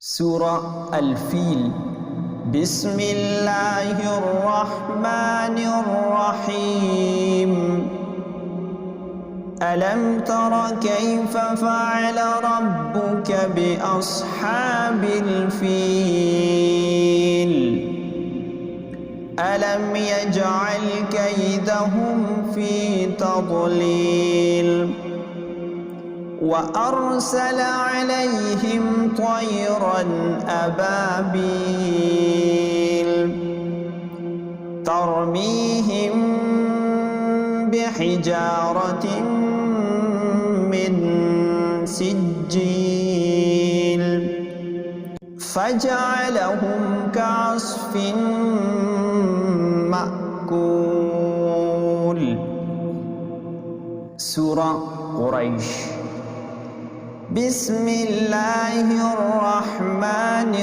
سورة الفيل. بسم الله الرحمن الرحيم. ألم تر كيف فعل ربك بأصحاب الفيل؟ ألم يجعل كيدهم في تضليل وأرسل عليهم طيرا أبابيل ترميهم بحجارة من سجيل فجعلهم كعصف مأكول. سورة قريش. بسم الله الرحمن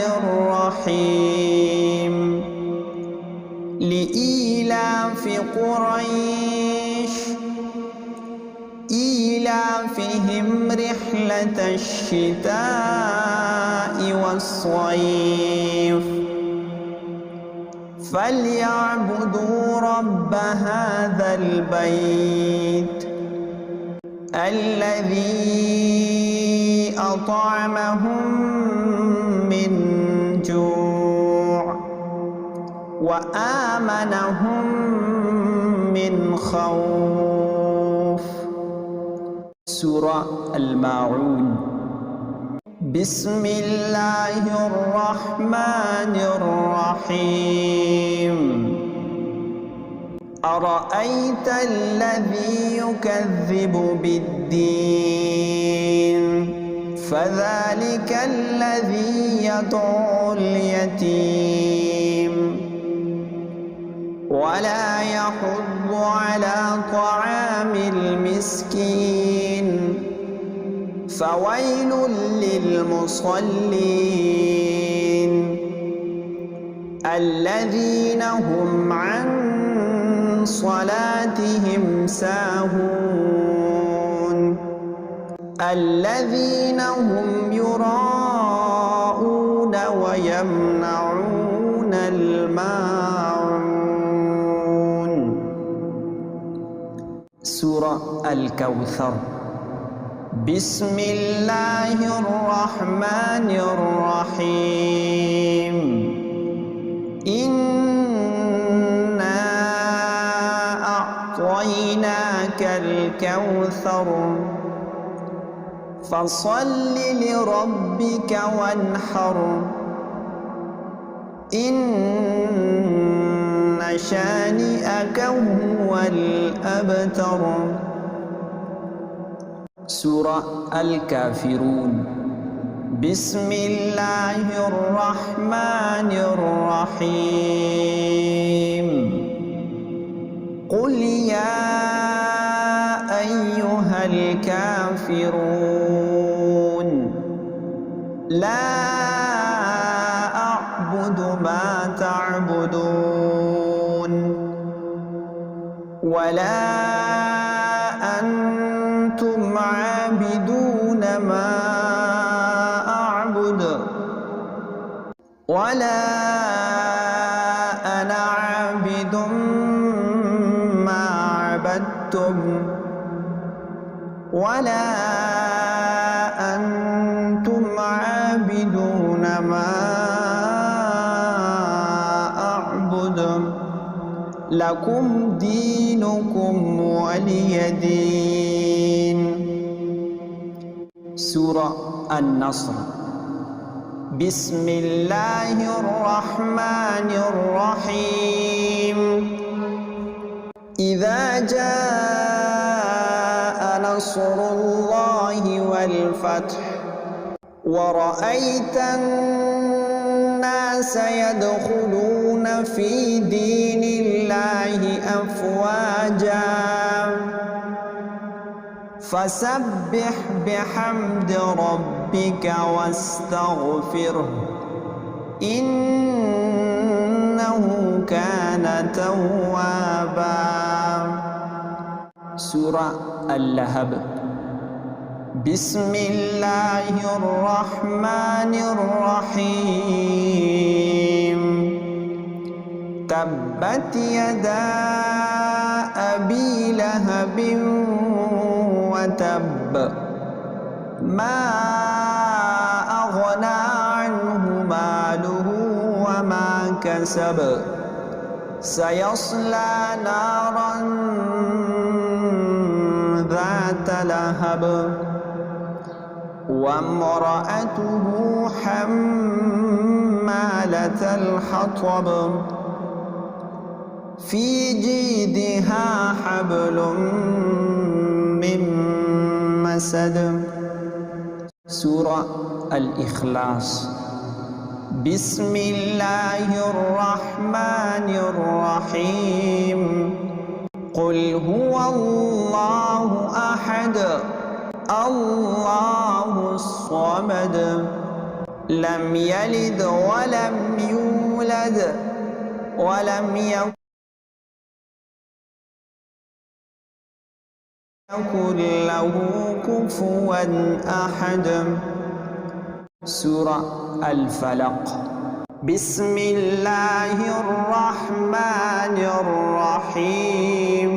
الرحيم. لإيلاف قريش إيلافهم رحلة الشتاء والصيف فليعبدوا رب هذا البيت الذي أطعمهم من جوع وآمنهم من خوف. سورة الماعون. بسم الله الرحمن الرحيم. أرأيت الذي يكذب بالدين فذلك الذي يدعو اليتيم ولا يحض على طعام المسكين فويل للمصلين الذين هم عن صلاتهم ساهون الذين هم يراءون ويمنعون الماعون. سورة الكوثر. بسم الله الرحمن الرحيم. إنا أعطيناك الكوثر فصل لربك وانحر إن شانئك هو الأبتر. سورة الكافرون. بسم الله الرحمن الرحيم. قل يا أيها الكافرون لا أعبد ما تعبدون ولا أنتم عابدون ما أعبد ولا أنا عابد ما عبدتم ولا أنتم عابدون ما أعبد لكم دينكم ولي دين. سورة النصر. بسم الله الرحمن الرحيم. إذا جاء نصر الله والفتح ورأيت الناس يدخلون في دين الله أفواجا فسبح بحمد ربك واستغفره إنه كان توابا. سورة اللهب. بسم الله الرحمن الرحيم تبت يدا أبي لهب وتب ما أغنى عنه ماله وما كسب سيصلى نارا ذات لهب وامرأته حمالة الحطب في جيدها حبل من مسد. سورة الإخلاص. بسم الله الرحمن الرحيم قل هو الله أحد الله الصمد لم يلد ولم يولد ولم يكن له كفوا أحد. سورة الفلق. بسم الله الرحمن الرحيم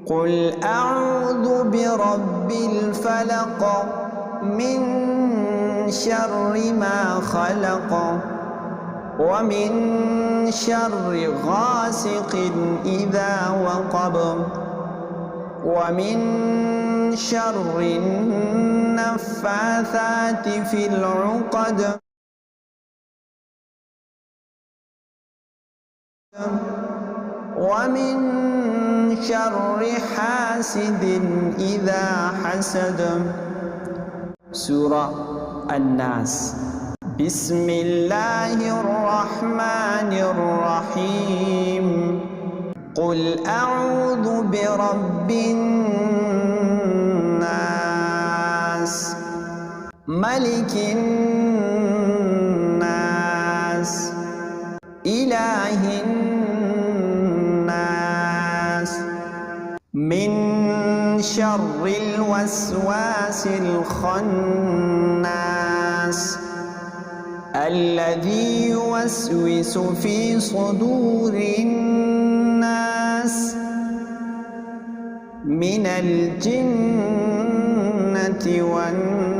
قل أعوذ برب الفلق من شر ما خلق ومن شر غاسق إذا وقب ومن شر النفاثات في العقد ومن شر حاسد إذا حسد. سورة الناس. بسم الله الرحمن الرحيم قل أعوذ برب الناس ملك الناس إله الناس من شر الوسواس الخناس الذي يوسوس في صدور الناس من الجنة والناس.